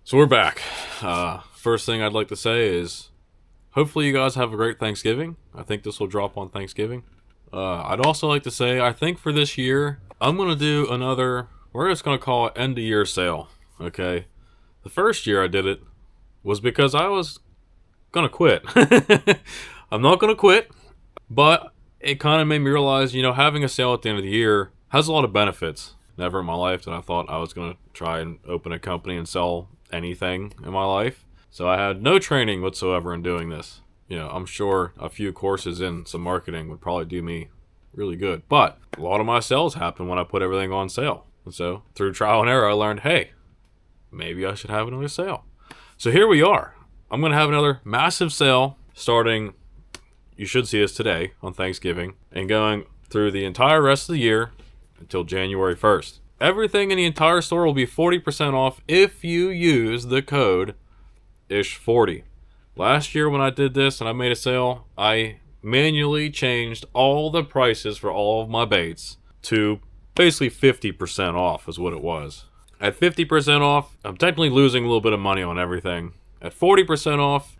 So we're back. First thing I'd like to say is hopefully you guys have a great Thanksgiving. I think this will drop on Thanksgiving. I'd also like to say I think for this year, I'm going to do another, we're just going to call it end of year sale. Okay. The first year I did it was because I was going to quit. I'm not going to quit, but it kind of made me realize, having a sale at the end of the year has a lot of benefits. Never in my life that I thought I was going to try and open a company and sell anything in my life. So I had no training whatsoever in doing this. I'm sure a few courses in some marketing would probably do me really good. But a lot of my sales happen when I put everything on sale. And so through trial and error, I learned, hey, maybe I should have another sale. So here we are. I'm going to have another massive sale starting, you should see this today on Thanksgiving, and going through the entire rest of the year until January 1st. Everything in the entire store will be 40% off if you use the code ISH40. Last year when I did this and I made a sale, I manually changed all the prices for all of my baits to basically 50% off is what it was. At 50% off, I'm technically losing a little bit of money on everything. At 40% off,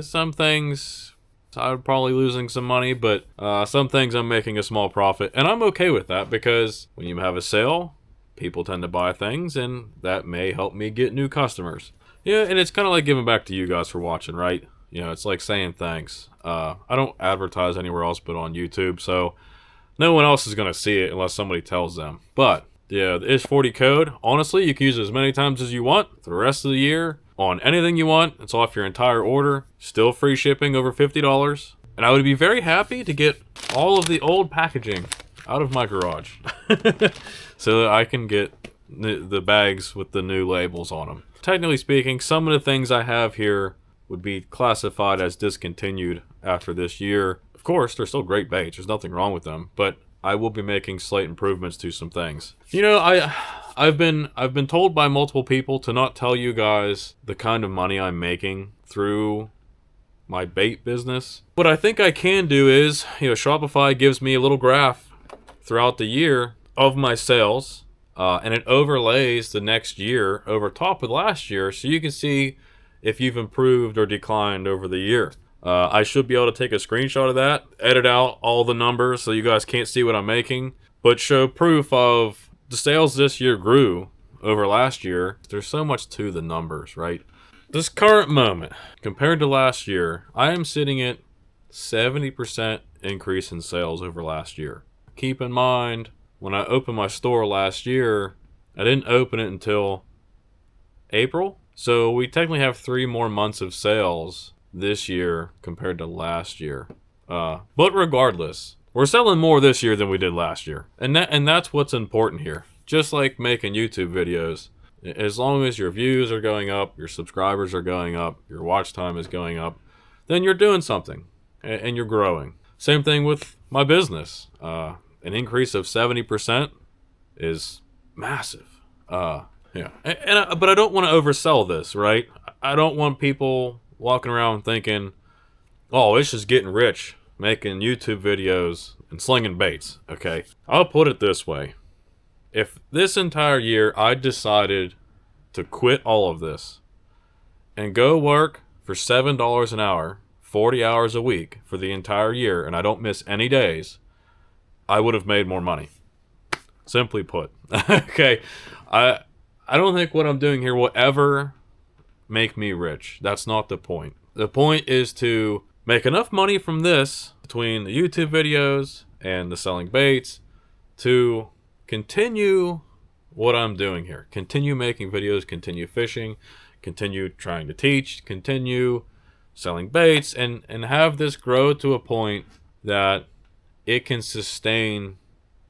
some things I'm probably losing some money, but some things I'm making a small profit. And I'm okay with that because when you have a sale, people tend to buy things, and that may help me get new customers. Yeah, and it's kind of like giving back to you guys for watching, right? It's like saying thanks. I don't advertise anywhere else but on YouTube, so no one else is going to see it unless somebody tells them. But yeah, the ISH40 code, honestly, you can use it as many times as you want for the rest of the year on anything you want. It's off your entire order. Still free shipping over $50. And I would be very happy to get all of the old packaging out of my garage so that I can get the bags with the new labels on them. Technically speaking, some of the things I have here would be classified as discontinued after this year. Of course, they're still great baits. There's nothing wrong with them, but I will be making slight improvements to some things. I've been told by multiple people to not tell you guys the kind of money I'm making through my bait business. What I think I can do is, Shopify gives me a little graph throughout the year of my sales, and it overlays the next year over top of last year, so you can see if you've improved or declined over the year. I should be able to take a screenshot of that, edit out all the numbers so you guys can't see what I'm making, but show proof of the sales this year grew over last year. There's so much to the numbers, right? This current moment, compared to last year, I am sitting at 70% increase in sales over last year. Keep in mind, when I opened my store last year, I didn't open it until April. So we technically have 3 more months of sales this year compared to last year. But regardless, we're selling more this year than we did last year. And that's what's important here. Just like making YouTube videos, as long as your views are going up, your subscribers are going up, your watch time is going up, then you're doing something and you're growing. Same thing with my business. An increase of 70% is massive. But I don't want to oversell this, right? I don't want people walking around thinking, oh, it's just getting rich making YouTube videos and slinging baits, okay? I'll put it this way. If this entire year I decided to quit all of this and go work for $7 an hour, 40 hours a week for the entire year, and I don't miss any days, I would have made more money. Simply put. Okay? I don't think what I'm doing here will ever make me rich. That's not the point. The point is to make enough money from this, between the YouTube videos and the selling baits, to continue what I'm doing here. Continue making videos, continue fishing, continue trying to teach, continue selling baits, and have this grow to a point that it can sustain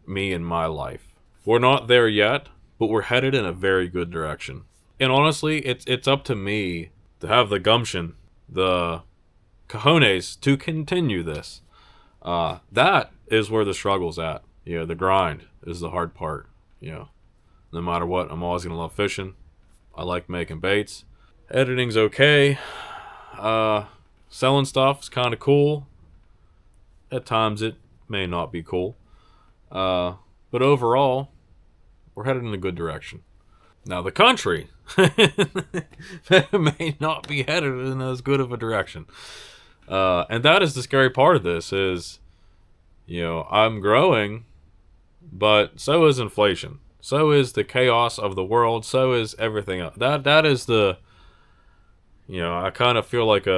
me in my life. We're not there yet, but we're headed in a very good direction. And honestly, it's up to me to have the gumption, the cojones to continue this. That is where the struggle's at. The grind is the hard part. No matter what, I'm always going to love fishing. I like making baits. Editing's okay. Selling stuff is kind of cool. At times it may not be cool. But overall, we're headed in a good direction. Now the country may not be headed in as good of a direction. And that is the scary part of this is, you know, I'm growing, but so is inflation. So is the chaos of the world. So is everything else. That is the, you know, I kind of feel like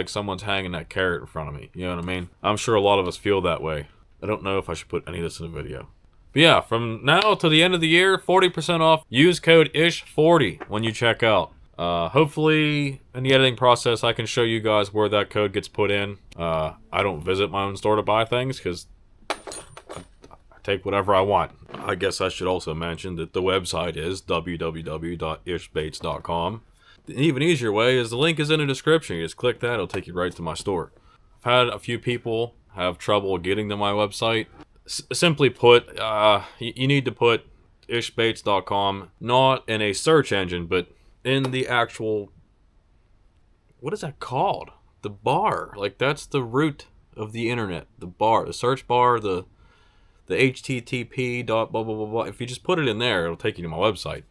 someone's hanging that carrot in front of me. You know what I mean? I'm sure a lot of us feel that way. I don't know if I should put any of this in the video. But yeah, from now to the end of the year, 40% off. Use code ISH40 when you check out. Hopefully, in the editing process, I can show you guys where that code gets put in. I don't visit my own store to buy things because I take whatever I want. I guess I should also mention that the website is www.ishbaits.com. The even easier way is the link is in the description. You just click that, it'll take you right to my store. I've had a few people have trouble getting to my website. Simply put, you need to put ishbaits.com not in a search engine, but in the actual, what is that called? The bar. Like, that's the root of the internet. The bar, the search bar, the http dot blah blah blah blah. If you just put it in there, it'll take you to my website.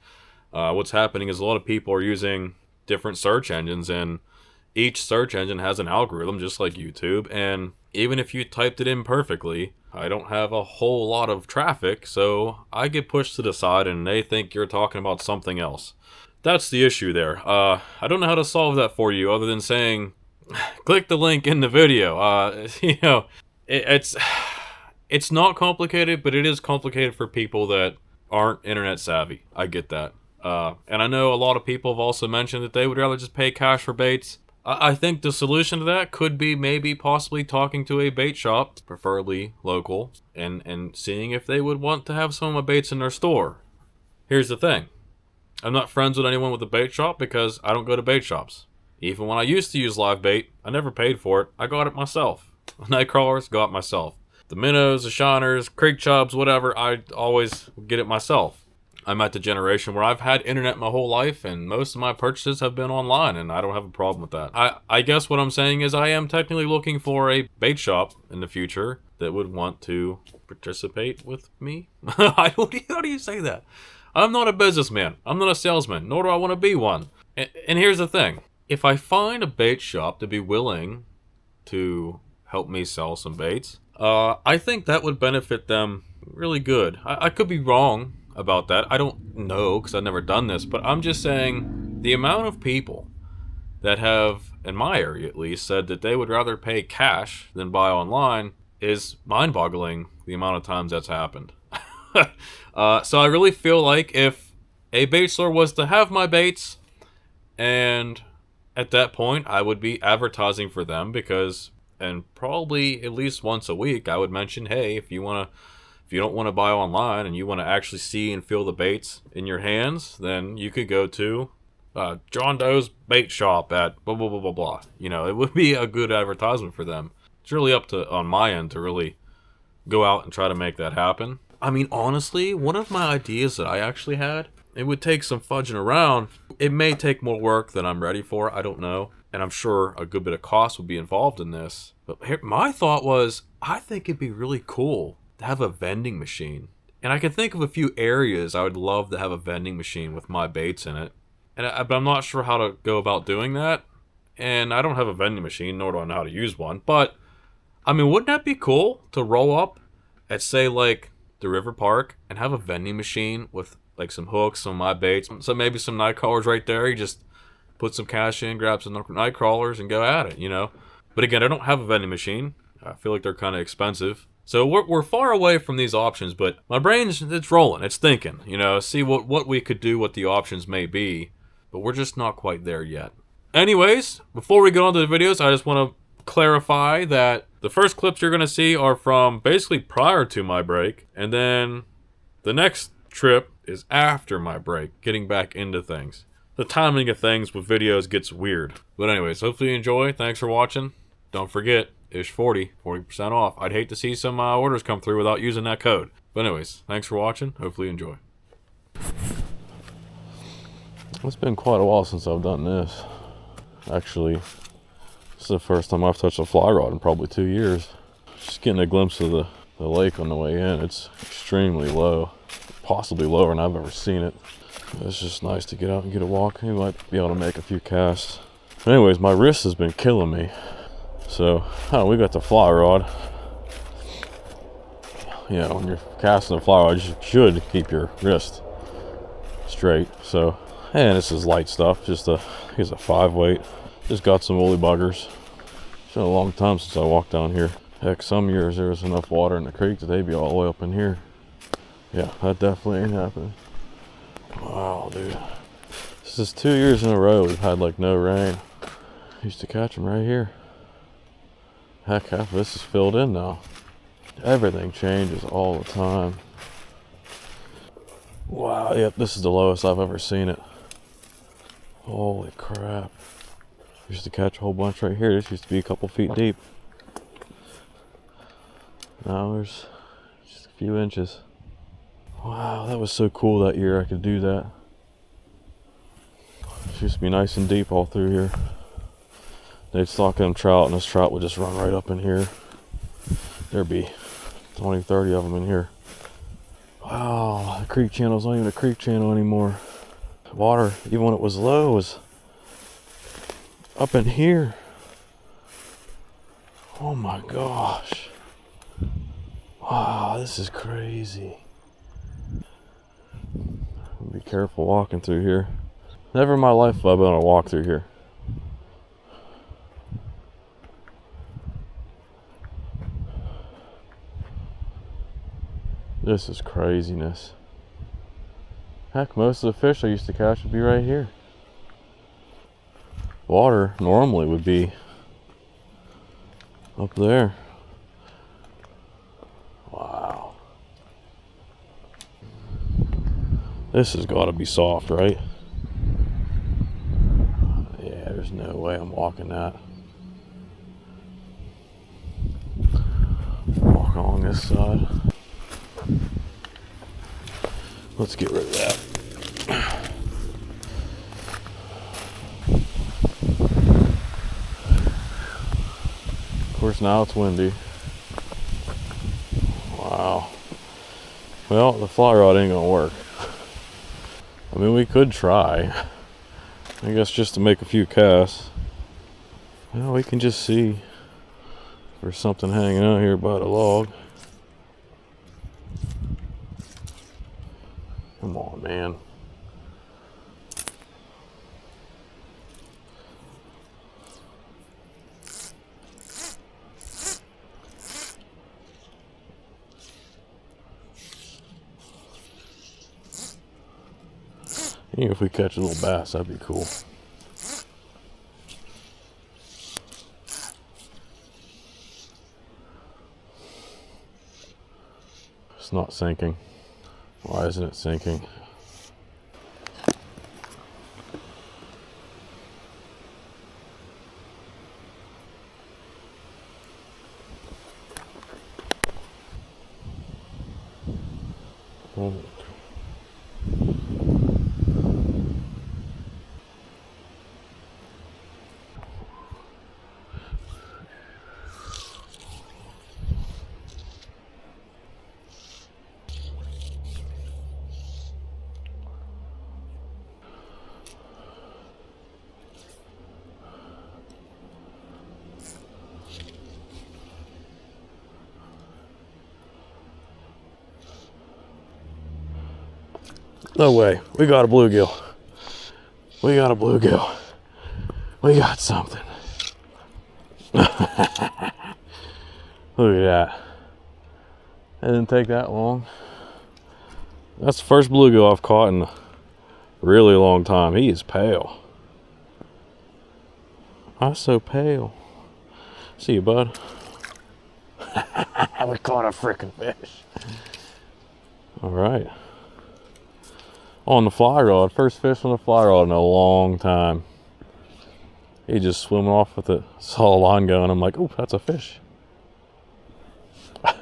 What's happening is a lot of people are using different search engines, and each search engine has an algorithm just like YouTube, and even if you typed it in perfectly, I don't have a whole lot of traffic, so I get pushed to the side and they think you're talking about something else. That's the issue there. I don't know how to solve that for you other than saying click the link in the video. You know, it's not complicated, but it is complicated for people that aren't internet savvy. I get that. And I know a lot of people have also mentioned that they would rather just pay cash for baits. I think the solution to that could be maybe possibly talking to a bait shop, preferably local, and seeing if they would want to have some of my baits in their store. Here's the thing. I'm not friends with anyone with a bait shop because I don't go to bait shops. Even when I used to use live bait, I never paid for it. I got it myself. Night crawlers, got it myself. The minnows, the shiners, creek chubs, whatever, I always get it myself. I'm at the generation where I've had internet my whole life, and most of my purchases have been online, and I don't have a problem with that. I guess what I'm saying is I am technically looking for a bait shop in the future that would want to participate with me. How do you say that? I'm not a businessman. I'm not a salesman, nor do I want to be one. And here's the thing. If I find a bait shop to be willing to help me sell some baits, I think that would benefit them really good. I could be wrong about that. I don't know because I've never done this, but I'm just saying the amount of people that have, in my area at least, said that they would rather pay cash than buy online is mind-boggling, the amount of times that's happened. So I really feel like if a bait store was to have my baits, and at that point I would be advertising for them because, and probably at least once a week, I would mention, hey, if you don't want to buy online and you want to actually see and feel the baits in your hands, then you could go to John Doe's bait shop at blah, blah, blah, blah, blah. You know, it would be a good advertisement for them. It's really up to, on my end, to really go out and try to make that happen. I mean, honestly, one of my ideas that I actually had, it would take some fudging around. It may take more work than I'm ready for. I don't know. And I'm sure a good bit of cost would be involved in this. But here, my thought was, I think it'd be really cool to have a vending machine. And I can think of a few areas I would love to have a vending machine with my baits in it. But I'm not sure how to go about doing that. And I don't have a vending machine, nor do I know how to use one. But, I mean, wouldn't that be cool to roll up at, say, like, the river park and have a vending machine with, like, some hooks, some of my baits, so maybe some night crawlers right there. You just put some cash in, grab some night crawlers, and go at it, you know? But again, I don't have a vending machine. I feel like they're kind of expensive. So we're far away from these options, but my brain's, it's rolling, it's thinking, you know, see what we could do, what the options may be, but we're just not quite there yet. Anyways, before we go on to the videos, I just want to clarify that the first clips you're going to see are from basically prior to my break, and then the next trip is after my break, getting back into things. The timing of things with videos gets weird. But anyways, hopefully you enjoy. Thanks for watching. Don't forget, ISH40, 40% off. I'd hate to see some orders come through without using that code. But anyways, thanks for watching. Hopefully you enjoy. It's been quite a while since I've done this. Actually, this is the first time I've touched a fly rod in probably 2 years. Just getting a glimpse of the lake on the way in. It's extremely low, possibly lower than I've ever seen it. It's just nice to get out and get a walk. You might be able to make a few casts. Anyways, my wrist has been killing me. So, oh, we got the Flyrod. You know, when you're casting a Flyrod, you should keep your wrist straight. So, and this is light stuff. Just here's a 5 weight. Just got some woolly buggers. It's been a long time since I walked down here. Heck, some years there was enough water in the creek that they'd be all the way up in here. Yeah, that definitely ain't happening. Wow, dude. This is 2 years in a row we've had like no rain. Used to catch them right here. Heck, half of this is filled in now. Everything changes all the time. Wow, yep, this is the lowest I've ever seen it. Holy crap. Used to catch a whole bunch right here. This used to be a couple feet deep. Now there's just a few inches. Wow, that was so cool that year I could do that. It used to be nice and deep all through here. They'd stock them trout and this trout would just run right up in here. There'd be 20, 30 of them in here. Wow, the creek channel's not even a creek channel anymore. Water, even when it was low, was up in here. Oh my gosh. Wow, this is crazy. Be careful walking through here. Never in my life have I been able to walk through here. This is craziness. Heck, most of the fish I used to catch would be right here. Water normally would be up there. Wow. This has got to be soft, right? Yeah, there's no way I'm walking that. Walk along this side. Let's get rid of that. Of course, now it's windy. Wow. Well, the Flyrod ain't gonna work. I mean, we could try. I guess just to make a few casts. Well, we can just see if there's something hanging out here by the log. Come on, man. Even if we catch a little bass, that'd be cool. It's not sinking. Why isn't it sinking? Oh. No way. We got a bluegill. We got a bluegill. We got something. Look at that. It didn't take that long. That's the first bluegill I've caught in a really long time. He is pale. I'm so pale. See you, bud. We caught a freaking fish. All right. On the Flyrod, first fish on the Flyrod in a long time. He just swimming off with it. Saw a line going. I'm like, oh, that's a fish. Oh,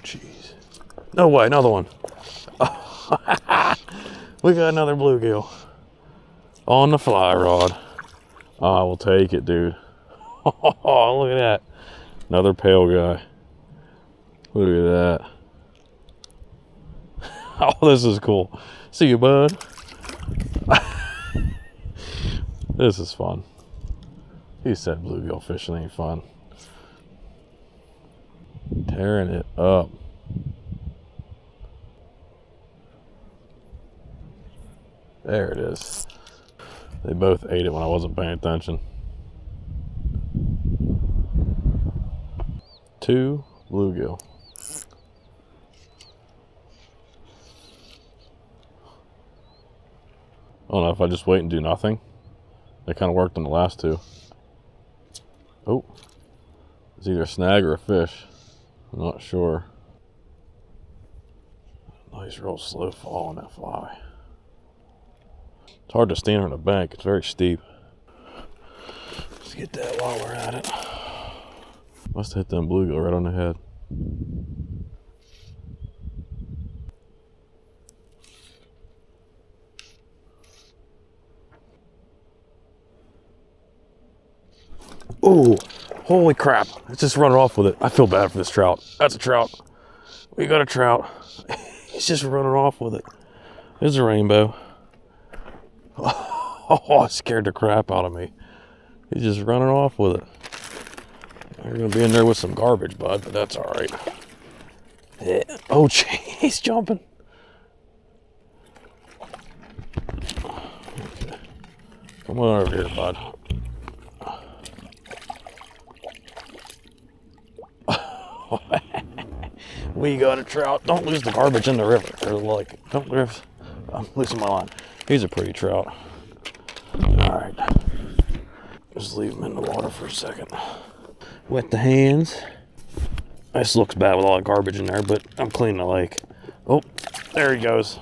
jeez. No way, another one. We got another bluegill. On the fly rod. I will take it, dude. Oh, look at that. Another pale guy. Look at that. Oh, this is cool. See you, bud. This is fun. He said bluegill fishing ain't fun. Tearing it up. There it is. They both ate it when I wasn't paying attention. 2 bluegill. I don't know if I just wait and do nothing. They kind of worked on the last 2. Oh, it's either a snag or a fish. I'm not sure. Nice real slow fall on that fly. It's hard to stand on a bank. It's very steep. Let's get that while we're at it. Must have hit them bluegill right on the head. Oh, holy crap. It's just running off with it. I feel bad for this trout. That's a trout. We got a trout. He's just running off with it. There's a rainbow. Oh, it scared the crap out of me. He's just running off with it. You're going to be in there with some garbage, bud, but that's all right. Yeah. Oh, he's jumping. Okay. Come on over here, bud. We got a trout. Don't lose the garbage in the river. Or like, don't lose. I'm losing my line. He's a pretty trout. All right. Just leave him in the water for a second. Wet the hands. This looks bad with all the garbage in there, but I'm cleaning the lake. Oh, there he goes.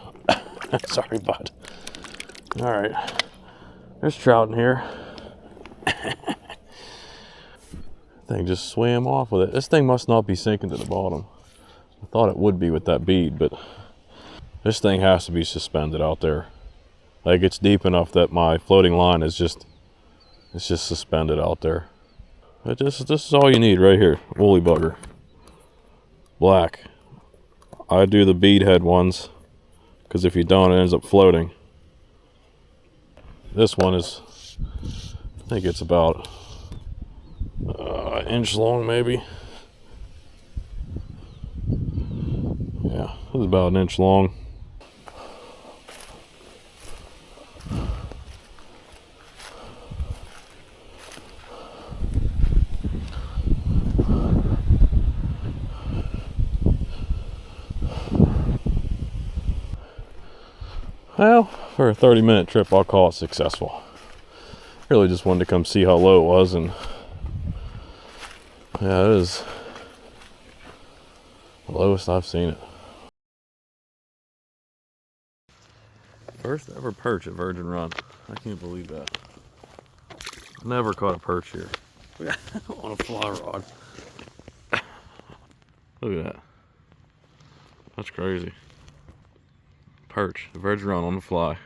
Sorry, bud. All right. There's trout in here. Thing just swam off with it. This thing must not be sinking to the bottom. I thought it would be with that bead, but this thing has to be suspended out there. Like, it's deep enough that my floating line is just, it's just suspended out there. This is all you need right here. Woolly bugger. Black. I do the bead head ones, because if you don't, it ends up floating. This one is, I think it's about an inch long, maybe. Yeah, it was about an inch long. Well, for a 30-minute trip, I'll call it successful. Really just wanted to come see how low it was, and yeah, it is the lowest I've seen it. First ever perch at Virgin Run. I can't believe that. Never caught a perch here. On a fly rod. Look at that. That's crazy. Perch, the Virgin Run on the fly.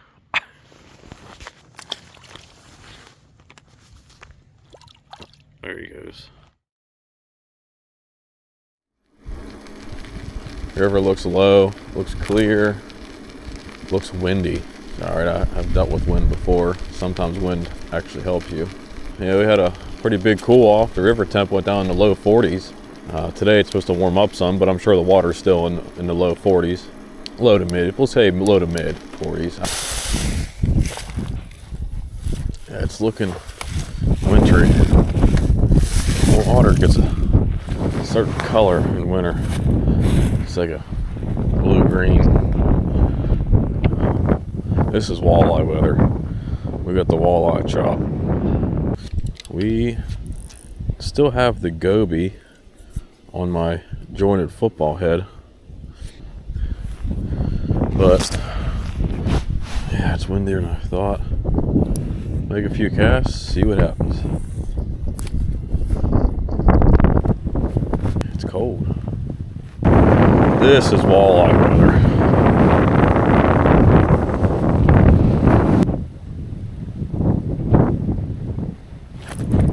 There he goes. The river looks low, looks clear, looks windy. Alright, I've dealt with wind before. Sometimes wind actually helps you. Yeah, we had a pretty big cool off. The river temp went down in the low 40s. Today it's supposed to warm up some, but I'm sure the water's still in the low 40s. Low to mid, we'll say low to mid 40s. Yeah, it's looking wintry. The water gets a certain color in winter. It's like a blue-green. This is walleye weather. We got the walleye chop. We still have the goby on my jointed football head. But yeah, it's windier than I thought. Make a few casts, see what happens. It's cold. This is walleye weather.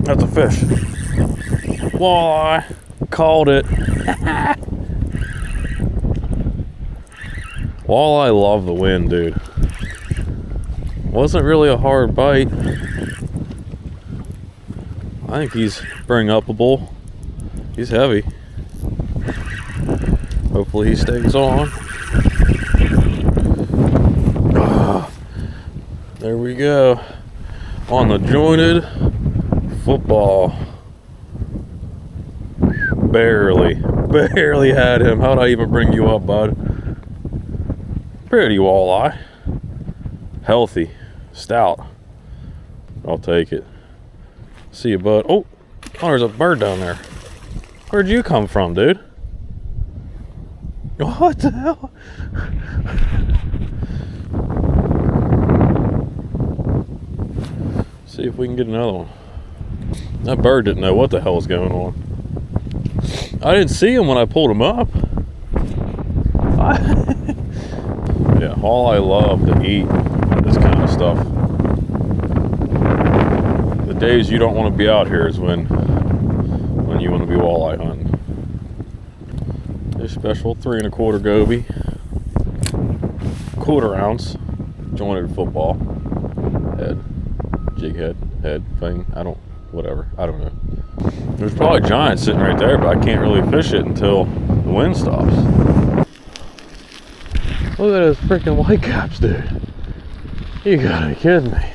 That's a fish. Walleye. Called it. Walleye love the wind, dude. Wasn't really a hard bite. I think he's bring-upable. He's heavy. Hopefully he stays on. There we go. On the jointed football. Barely had him. How'd I even bring you up, bud? Pretty walleye. Healthy. Stout. I'll take it. See you, bud. Oh, there's a bird down there. Where'd you come from, dude? What the hell? See if we can get another one. That bird didn't know what the hell was going on. I didn't see him when I pulled him up. Yeah, all I love to eat this kind of stuff. The days you don't want to be out here is when you want to be walleye hunting. This special 3 1/4 goby, 1/4 ounce jointed football head, jig head, thing. I don't know. There's probably giants sitting right there, but I can't really fish it until the wind stops. Look at those freaking whitecaps, dude. You gotta be kidding me.